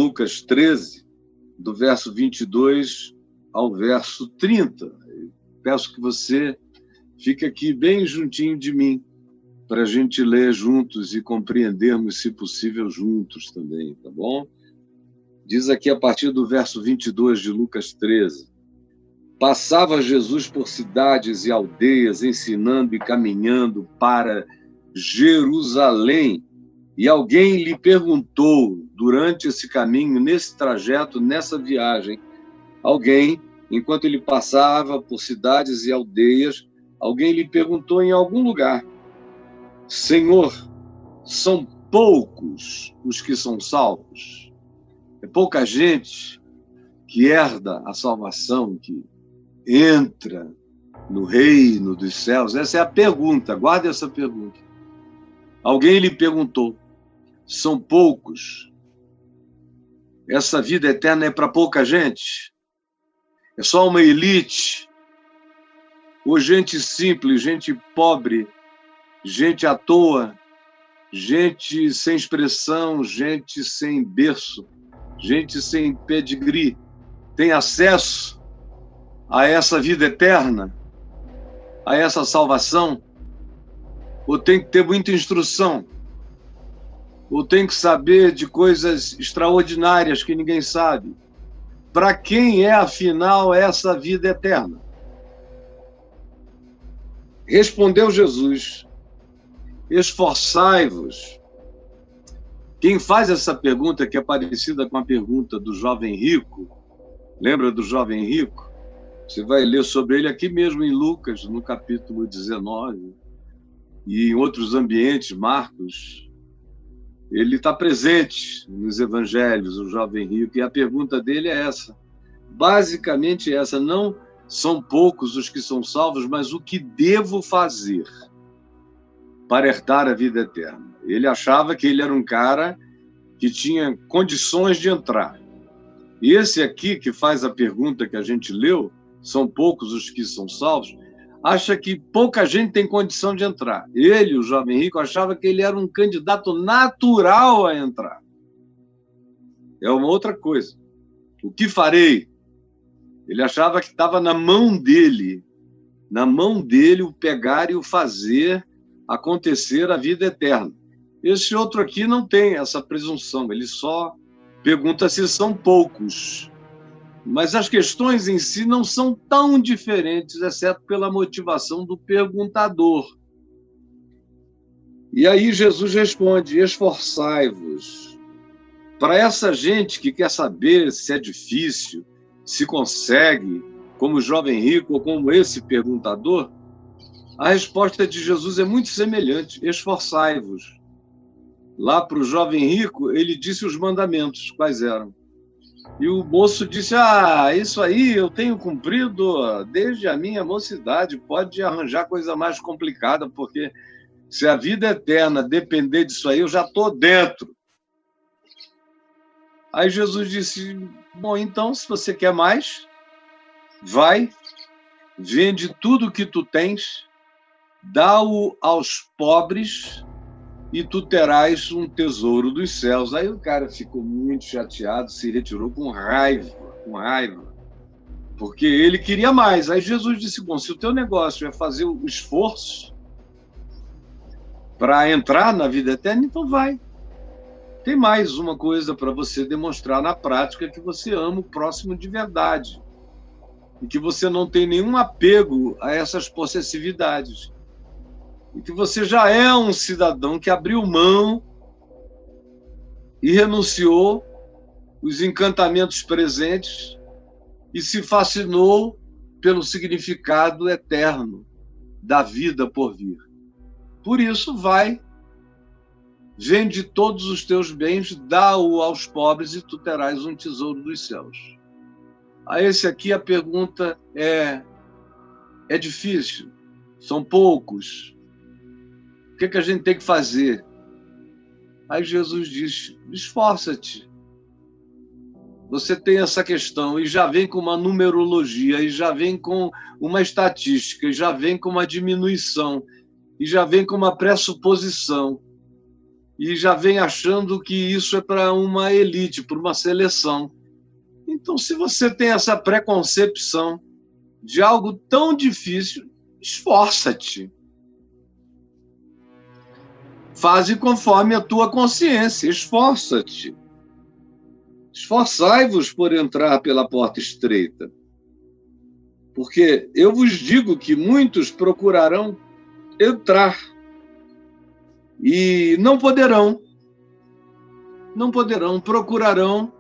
Lucas 13, do verso 22 ao verso 30. Peço que você fique aqui bem juntinho de mim, para a gente ler juntos e compreendermos, se possível, juntos também, tá bom? Diz aqui a partir do verso 22 de Lucas 13. Passava Jesus por cidades e aldeias, ensinando e caminhando para Jerusalém. E alguém lhe perguntou, durante esse caminho, nesse trajeto, nessa viagem, enquanto ele passava por cidades e aldeias, alguém lhe perguntou em algum lugar: Senhor, são poucos os que são salvos? É pouca gente que herda a salvação, que entra no reino dos céus? Essa é a pergunta, guarde essa pergunta. Alguém lhe perguntou: são poucos? Essa vida eterna é para pouca gente? É só uma elite? Ou gente simples, gente pobre, gente à toa, gente sem expressão, gente sem berço, gente sem pedigree, tem acesso a essa vida eterna, a essa salvação? Ou tem que ter muita instrução? Ou tem que saber de coisas extraordinárias que ninguém sabe? Para quem é, afinal, essa vida eterna? Respondeu Jesus: esforçai-vos. Quem faz essa pergunta, que é parecida com a pergunta do jovem rico, lembra do jovem rico? Você vai ler sobre ele aqui mesmo em Lucas, no capítulo 19, e em outros ambientes, Marcos. Ele está presente nos evangelhos, o jovem rico, e a pergunta dele é essa. Basicamente essa: não são poucos os que são salvos, mas o que devo fazer para herdar a vida eterna? Ele achava que ele era um cara que tinha condições de entrar. E esse aqui, que faz a pergunta que a gente leu, são poucos os que são salvos, acha que pouca gente tem condição de entrar. Ele, o jovem rico, achava que ele era um candidato natural a entrar. É uma outra coisa. O que farei? Ele achava que estava na mão dele o pegar e o fazer acontecer a vida eterna. Esse outro aqui não tem essa presunção, ele só pergunta se são poucos. Mas as questões em si não são tão diferentes, exceto pela motivação do perguntador. E aí Jesus responde: esforçai-vos. Para essa gente que quer saber se é difícil, se consegue, como o jovem rico ou como esse perguntador, a resposta de Jesus é muito semelhante: esforçai-vos. Lá para o jovem rico, ele disse os mandamentos, quais eram? E o moço disse: isso aí eu tenho cumprido desde a minha mocidade, pode arranjar coisa mais complicada, porque se a vida eterna depender disso aí, eu já estou dentro. Aí Jesus disse: bom, então, se você quer mais, vai, vende tudo que tu tens, dá-o aos pobres e tu terás um tesouro dos céus. Aí o cara ficou muito chateado, se retirou com raiva, porque ele queria mais. Aí Jesus disse: bom, se o teu negócio é fazer o esforço para entrar na vida eterna, então vai. Tem mais uma coisa para você demonstrar na prática: que você ama o próximo de verdade e que você não tem nenhum apego a essas possessividades. E que você já é um cidadão que abriu mão e renunciou os encantamentos presentes e se fascinou pelo significado eterno da vida por vir. Por isso, vai, vende todos os teus bens, dá-o aos pobres e tu terás um tesouro dos céus. A esse aqui a pergunta é difícil, são poucos. O que a gente tem que fazer? Aí Jesus diz: esforça-te. Você tem essa questão, e já vem com uma numerologia, e já vem com uma estatística, e já vem com uma diminuição, e já vem com uma pressuposição. e já vem achando que isso é para uma elite, para uma seleção. Então, se você tem essa preconcepção de algo tão difícil, esforça-te. Faze conforme a tua consciência, esforça-te. Esforçai-vos por entrar pela porta estreita. Porque eu vos digo que muitos procurarão entrar e não poderão. Não poderão, procurarão,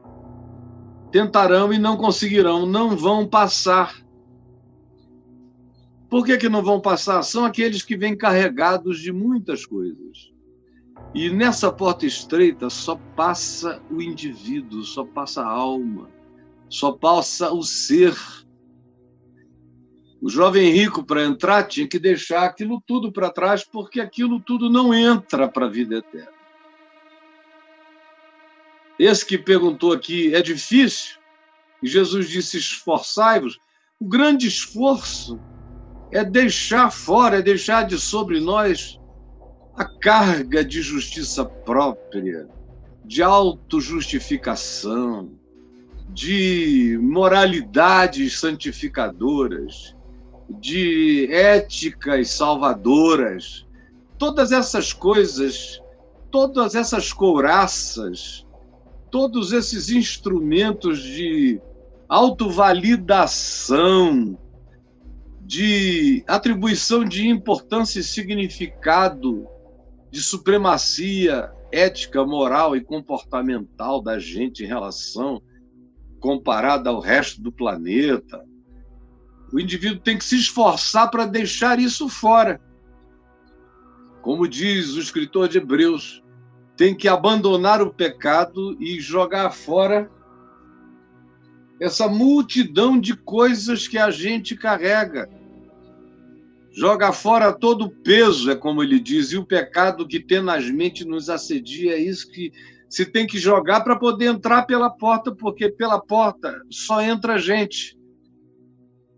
tentarão e não conseguirão, não vão passar. Por que não vão passar? São aqueles que vêm carregados de muitas coisas. E nessa porta estreita só passa o indivíduo, só passa a alma, só passa o ser. O jovem rico, para entrar, tinha que deixar aquilo tudo para trás, porque aquilo tudo não entra para a vida eterna. Esse que perguntou aqui, é difícil? E Jesus disse, esforçai-vos. O grande esforço é deixar fora, é deixar de sobre nós a carga de justiça própria, de autojustificação, de moralidades santificadoras, de éticas salvadoras. Todas essas coisas, todas essas couraças, todos esses instrumentos de autovalidação, de atribuição de importância e significado, de supremacia ética, moral e comportamental da gente em relação comparada ao resto do planeta. O indivíduo tem que se esforçar para deixar isso fora. Como diz o escritor de Hebreus, tem que abandonar o pecado e jogar fora essa multidão de coisas que a gente carrega. Joga fora todo o peso, é como ele diz, e o pecado que tenazmente nos assedia, é isso que se tem que jogar para poder entrar pela porta, porque pela porta só entra gente.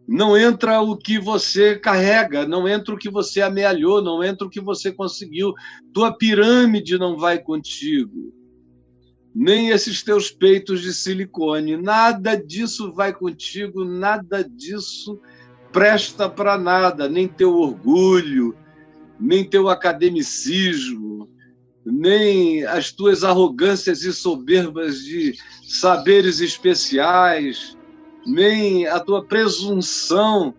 Não entra o que você carrega, não entra o que você amealhou, não entra o que você conseguiu. Tua pirâmide não vai contigo. Nem esses teus peitos de silicone. Nada disso vai contigo, nada disso presta para nada. Nem teu orgulho, nem teu academicismo, nem as tuas arrogâncias e soberbas de saberes especiais, nem a tua presunção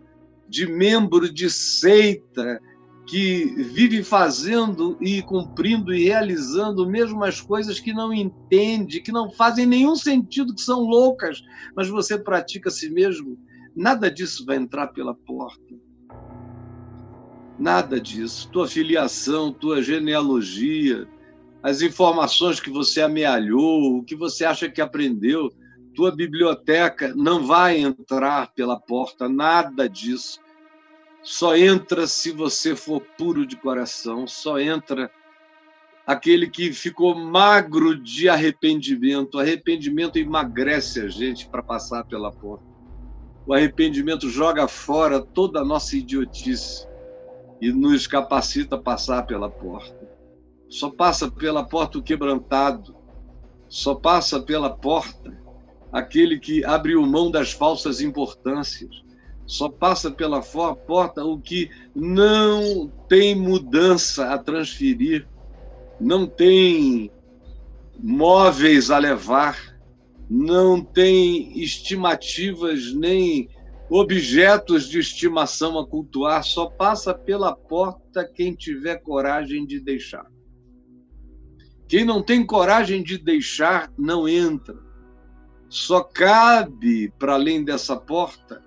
de membro de seita que vive fazendo e cumprindo e realizando mesmo as coisas que não entende, que não fazem nenhum sentido, que são loucas, mas você pratica a si mesmo. Nada disso vai entrar pela porta. Nada disso. Tua filiação, tua genealogia, as informações que você amealhou, o que você acha que aprendeu, tua biblioteca não vai entrar pela porta, nada disso. Só entra se você for puro de coração, só entra aquele que ficou magro de arrependimento. O arrependimento emagrece a gente para passar pela porta. O arrependimento joga fora toda a nossa idiotice e nos capacita a passar pela porta. Só passa pela porta o quebrantado, só passa pela porta aquele que abriu mão das falsas importâncias. Só passa pela porta o que não tem mudança a transferir, não tem móveis a levar, não tem estimativas nem objetos de estimação a cultuar. Só passa pela porta quem tiver coragem de deixar. Quem não tem coragem de deixar, não entra. Só cabe, para além dessa porta,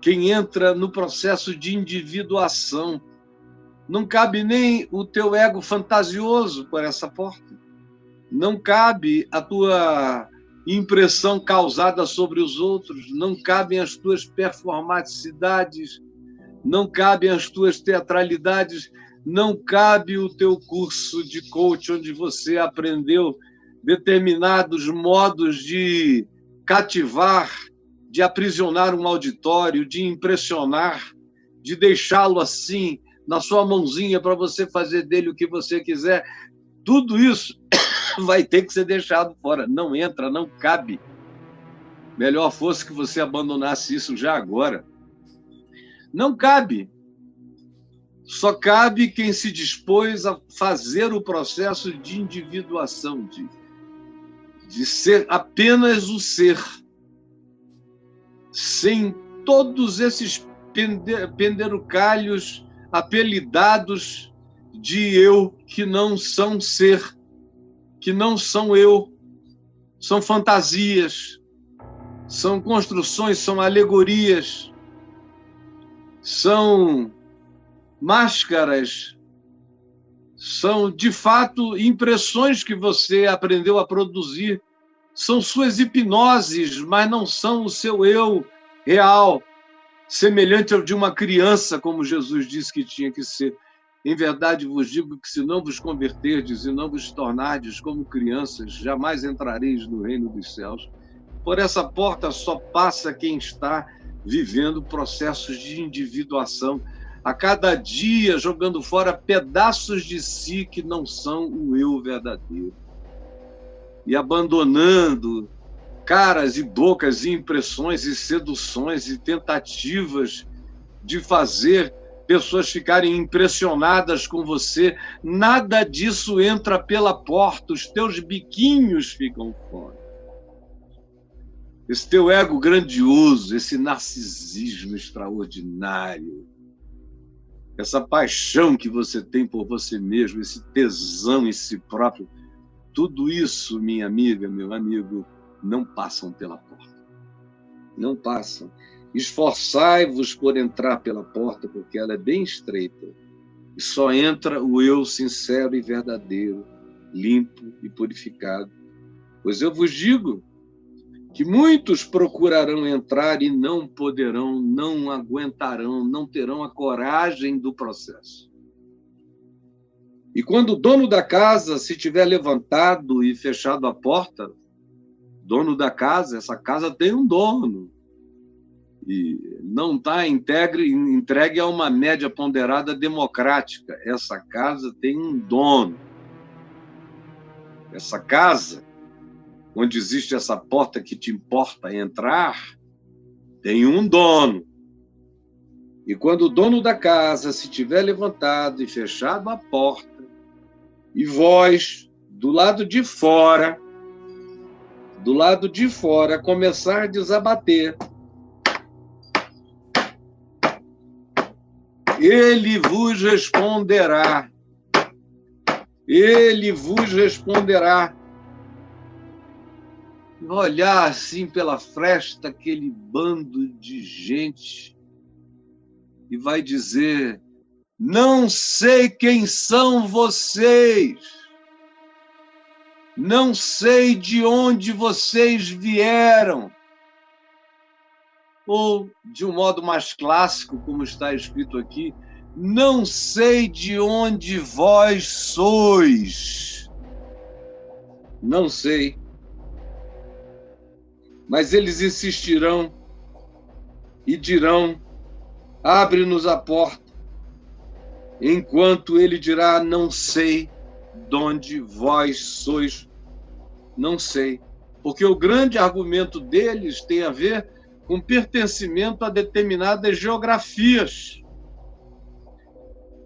quem entra no processo de individuação. Não cabe nem o teu ego fantasioso por essa porta. Não cabe a tua impressão causada sobre os outros. Não cabem as tuas performaticidades. Não cabem as tuas teatralidades. Não cabe o teu curso de coach, onde você aprendeu determinados modos de cativar, de aprisionar um auditório, de impressionar, de deixá-lo assim, na sua mãozinha, para você fazer dele o que você quiser. Tudo isso vai ter que ser deixado fora. Não entra, não cabe. Melhor fosse que você abandonasse isso já agora. Não cabe. Só cabe quem se dispôs a fazer o processo de individuação, de ser apenas o ser, sem todos esses penderucalhos apelidados de eu, que não são ser, que não são eu, são fantasias, são construções, são alegorias, são máscaras, são, de fato, impressões que você aprendeu a produzir, são suas hipnoses, mas não são o seu eu real, semelhante ao de uma criança, como Jesus disse que tinha que ser. Em verdade vos digo que, se não vos converterdes e não vos tornardes como crianças, jamais entrareis no reino dos céus. Por essa porta só passa quem está vivendo processos de individuação, a cada dia jogando fora pedaços de si que não são o eu verdadeiro, e abandonando caras e bocas e impressões e seduções e tentativas de fazer pessoas ficarem impressionadas com você. Nada disso entra pela porta, os teus biquinhos ficam fora. Esse teu ego grandioso, esse narcisismo extraordinário, essa paixão que você tem por você mesmo, esse tesão em si próprio, tudo isso, minha amiga, meu amigo, não passam pela porta. Não passam. Esforçai-vos por entrar pela porta, porque ela é bem estreita. E só entra o eu sincero e verdadeiro, limpo e purificado. Pois eu vos digo que muitos procurarão entrar e não poderão, não aguentarão, não terão a coragem do processo. E quando o dono da casa se tiver levantado e fechado a porta, dono da casa, essa casa tem um dono, e não está entregue a uma média ponderada democrática. Essa casa tem um dono. Essa casa, onde existe essa porta que te importa entrar, tem um dono. E quando o dono da casa se tiver levantado e fechado a porta, e vós, do lado de fora, começardes a bater, ele vos responderá. Ele vos responderá. Olhar assim pela fresta aquele bando de gente e vai dizer: não sei quem são vocês, não sei de onde vocês vieram. Ou, de um modo mais clássico, como está escrito aqui, não sei de onde vós sois. Não sei. Mas eles insistirão e dirão: abre-nos a porta. Enquanto ele dirá: não sei de onde vós sois. Não sei. Porque o grande argumento deles tem a ver com pertencimento a determinadas geografias,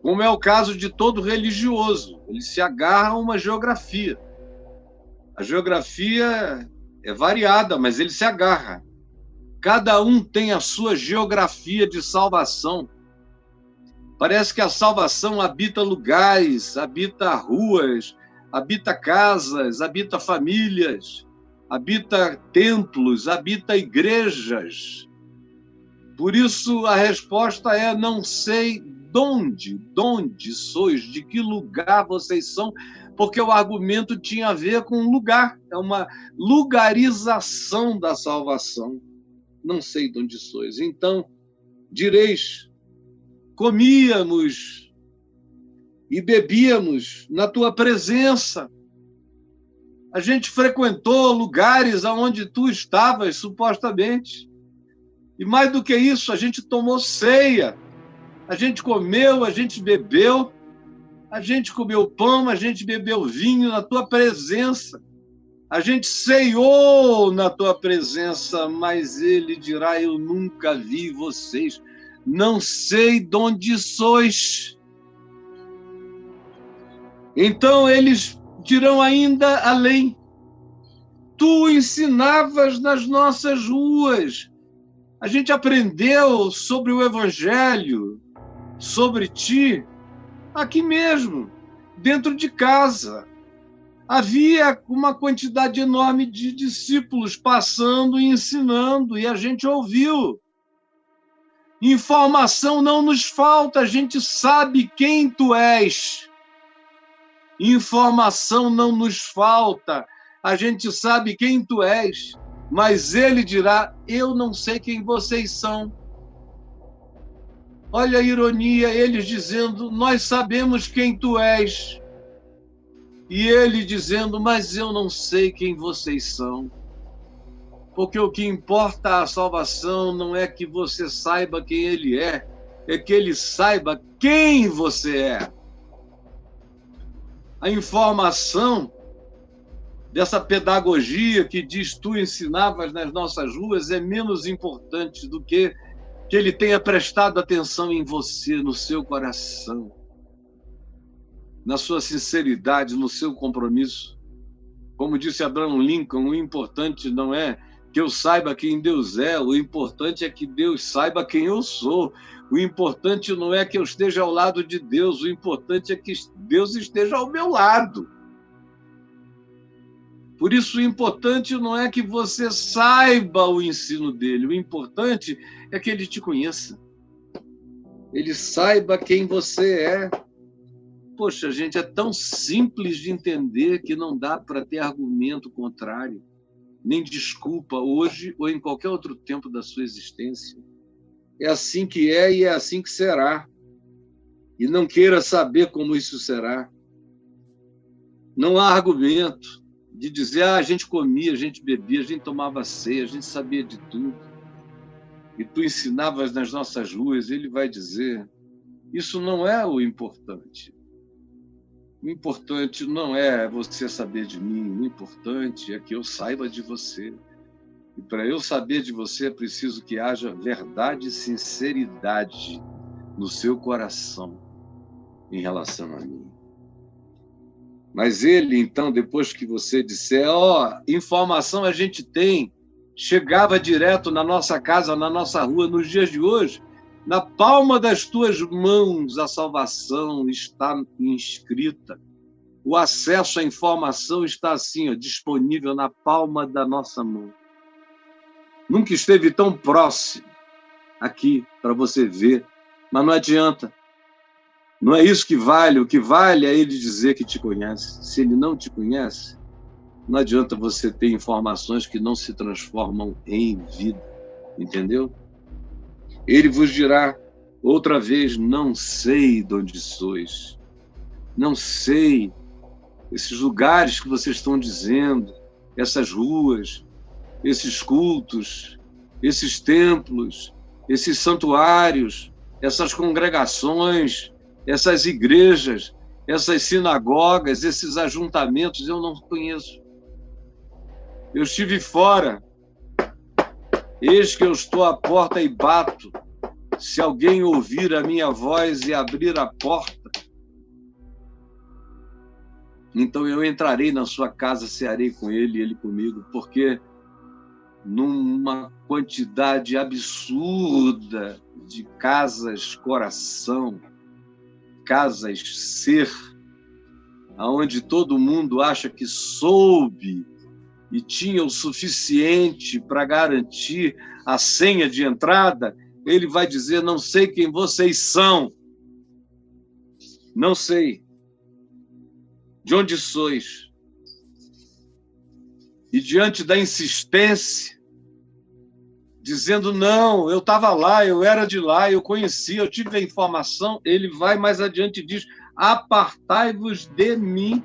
como é o caso de todo religioso. Ele se agarra a uma geografia. A geografia é variada, mas ele se agarra. Cada um tem a sua geografia de salvação. Parece que a salvação habita lugares, habita ruas, habita casas, habita famílias, habita templos, habita igrejas. Por isso a resposta é: não sei de onde sois, de que lugar vocês são, porque o argumento tinha a ver com lugar, é uma lugarização da salvação. Não sei de onde sois. Então direis: comíamos e bebíamos na tua presença. A gente frequentou lugares onde tu estavas, supostamente. E mais do que isso, a gente tomou ceia. A gente comeu, a gente bebeu, A gente comeu pão, a gente bebeu vinho na tua presença. A gente ceiou na tua presença, mas ele dirá: eu nunca vi vocês, não sei de onde sois. Então eles dirão ainda além: tu ensinavas nas nossas ruas. A gente aprendeu sobre o Evangelho, sobre ti, aqui mesmo, dentro de casa. Havia uma quantidade enorme de discípulos passando e ensinando, e a gente ouviu. Informação não nos falta, a gente sabe quem tu és. Informação não nos falta, a gente sabe quem tu és, mas ele dirá: eu não sei quem vocês são. Olha a ironia, eles dizendo: nós sabemos quem tu és. E ele dizendo: mas eu não sei quem vocês são. Porque o que importa a salvação não é que você saiba quem ele é que ele saiba quem você é. A informação dessa pedagogia que diz tu ensinavas nas nossas ruas é menos importante do que ele tenha prestado atenção em você, no seu coração, na sua sinceridade, no seu compromisso. Como disse Abraham Lincoln, o importante não é que eu saiba quem Deus é, o importante é que Deus saiba quem eu sou. O importante não é que eu esteja ao lado de Deus, o importante é que Deus esteja ao meu lado. Por isso, o importante não é que você saiba o ensino dele, o importante é que ele te conheça. Ele saiba quem você é. Poxa, gente, é tão simples de entender que não dá para ter argumento contrário, nem desculpa hoje ou em qualquer outro tempo da sua existência. É assim que é e é assim que será. E não queira saber como isso será. Não há argumento de dizer: a gente comia, a gente bebia, a gente tomava ceia, a gente sabia de tudo. E tu ensinavas nas nossas ruas. Ele vai dizer: isso não é o importante. O importante não é você saber de mim, o importante é que eu saiba de você. E para eu saber de você é preciso que haja verdade e sinceridade no seu coração em relação a mim. Mas ele, então, depois que você disser: informação a gente tem, chegava direto na nossa casa, na nossa rua, nos dias de hoje, na palma das tuas mãos a salvação está inscrita. O acesso à informação está assim, disponível na palma da nossa mão. Nunca esteve tão próximo aqui para você ver, mas não adianta. Não é isso que vale. O que vale é ele dizer que te conhece. Se ele não te conhece, não adianta você ter informações que não se transformam em vida. Entendeu? Ele vos dirá outra vez: não sei de onde sois. Não sei. Esses lugares que vocês estão dizendo, essas ruas, esses cultos, esses templos, esses santuários, essas congregações, essas igrejas, essas sinagogas, esses ajuntamentos, eu não conheço. Eu estive fora. Eis que eu estou à porta e bato. Se alguém ouvir a minha voz e abrir a porta, então eu entrarei na sua casa, cearei com ele e ele comigo, porque numa quantidade absurda de casas coração, casas ser, aonde todo mundo acha que soube e tinha o suficiente para garantir a senha de entrada, ele vai dizer: não sei quem vocês são, não sei de onde sois. E diante da insistência, dizendo: não, eu estava lá, eu era de lá, eu conhecia, eu tive a informação, ele vai mais adiante e diz: apartai-vos de mim.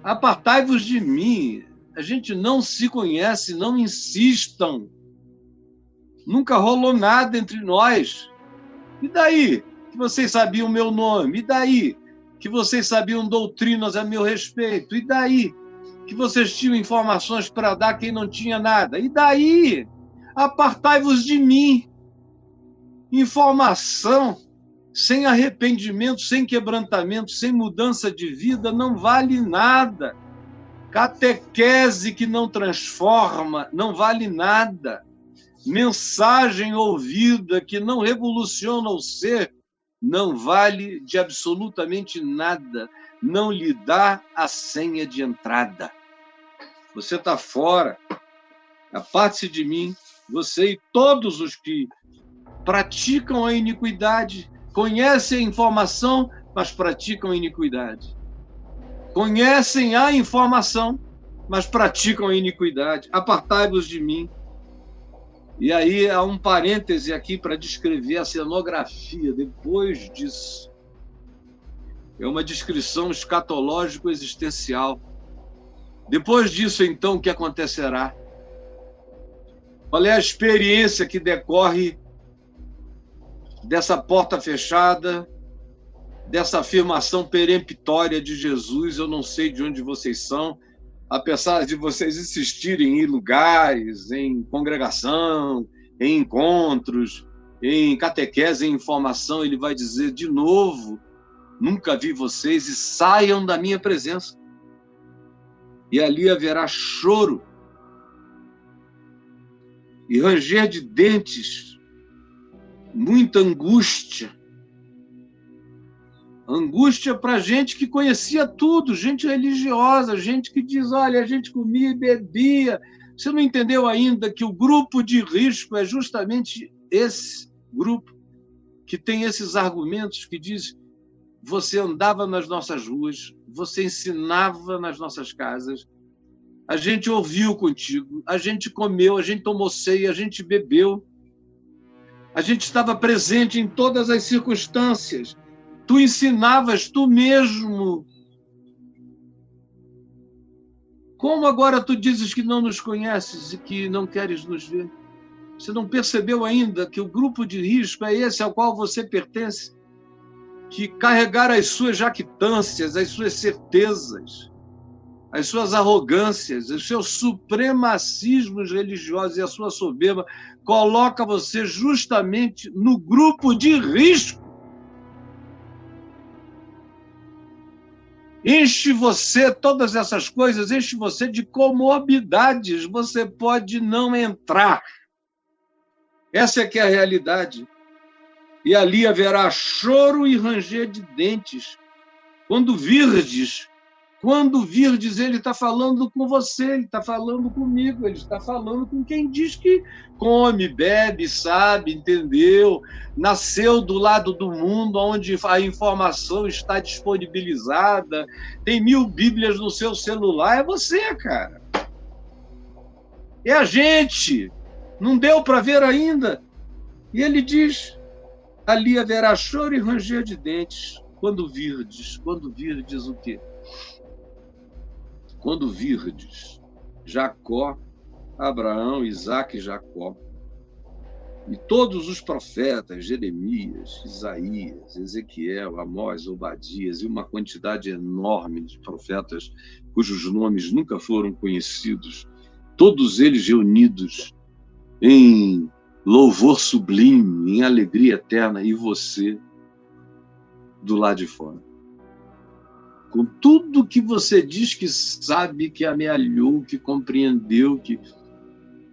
Apartai-vos de mim. A gente não se conhece, não insistam. Nunca rolou nada entre nós. E daí? que vocês sabiam o meu nome? E daí? Que vocês sabiam doutrinas a meu respeito? E daí? Que vocês tinham informações para dar a quem não tinha nada? E daí? Apartai-vos de mim. Informação sem arrependimento, sem quebrantamento, sem mudança de vida não vale nada. Catequese que não transforma não vale nada. Mensagem ouvida que não revoluciona o ser não vale de absolutamente nada. Não lhe dá a senha de entrada. Você está fora. Aparte-se de mim, você e todos os que praticam a iniquidade, conhecem a informação, mas praticam a iniquidade. Conhecem a informação, mas praticam a iniquidade. Apartai-vos de mim. E aí há um parêntese aqui para descrever a cenografia depois disso. É uma descrição escatológico-existencial. Depois disso, então, o que acontecerá? Qual é a experiência que decorre dessa porta fechada, dessa afirmação peremptória de Jesus? Eu não sei de onde vocês são, apesar de vocês insistirem em lugares, em congregação, em encontros, em catequese, em informação, ele vai dizer de novo: nunca vi vocês e saiam da minha presença. E ali haverá choro e ranger de dentes, muita angústia. Angústia para gente que conhecia tudo, gente religiosa, gente que diz: olha, a gente comia e bebia. Você não entendeu ainda que o grupo de risco é justamente esse grupo que tem esses argumentos que diz: você andava nas nossas ruas, você ensinava nas nossas casas, a gente ouviu contigo, a gente comeu, a gente tomou ceia, a gente bebeu, a gente estava presente em todas as circunstâncias. Tu ensinavas tu mesmo. Como agora tu dizes que não nos conheces e que não queres nos ver? Você não percebeu ainda que o grupo de risco é esse ao qual você pertence? Que carregar as suas jactâncias, as suas certezas, as suas arrogâncias, os seus supremacismos religiosos e a sua soberba coloca você justamente no grupo de risco. Enche você, todas essas coisas, enche você de comorbidades. Você pode não entrar. Essa é que é a realidade. E ali haverá choro e ranger de dentes. Quando virdes, ele está falando com você, ele está falando comigo, ele está falando com quem diz que come, bebe, sabe, entendeu, nasceu do lado do mundo onde a informação está disponibilizada, tem 1000 Bíblias no seu celular. É você, cara. É a gente. Não deu para ver ainda. E ele diz: ali haverá choro e ranger de dentes. Quando virdes o quê? Quando virdes Jacó, Abraão, Isaque e Jacó, e todos os profetas, Jeremias, Isaías, Ezequiel, Amós, Obadias, e uma quantidade enorme de profetas cujos nomes nunca foram conhecidos, todos eles reunidos em louvor sublime, em alegria eterna, e você do lado de fora. Com tudo que você diz que sabe, que amealhou, que compreendeu, que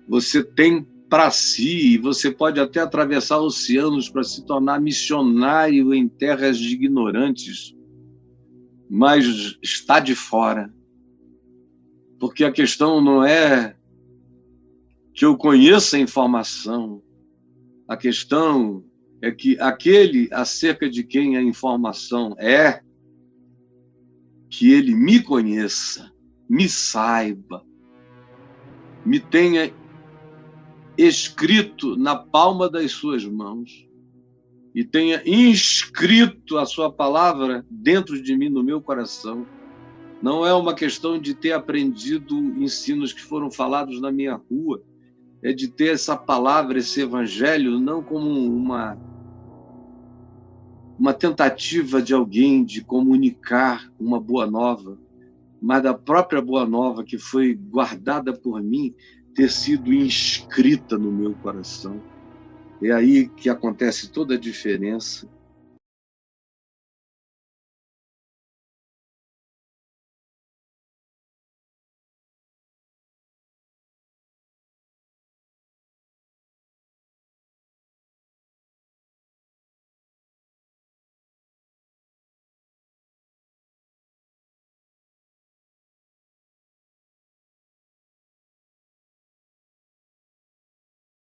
você tem para si, e você pode até atravessar oceanos para se tornar missionário em terras de ignorantes, mas está de fora. Porque a questão não é que eu conheça a informação, a questão é que aquele acerca de quem a informação é, que ele me conheça, me saiba, me tenha escrito na palma das suas mãos e tenha inscrito a sua palavra dentro de mim, no meu coração. Não é uma questão de ter aprendido ensinos que foram falados na minha rua, é de ter essa palavra, esse evangelho, não como uma tentativa de alguém de comunicar uma boa nova, mas da própria boa nova que foi guardada por mim ter sido inscrita no meu coração. É aí que acontece toda a diferença.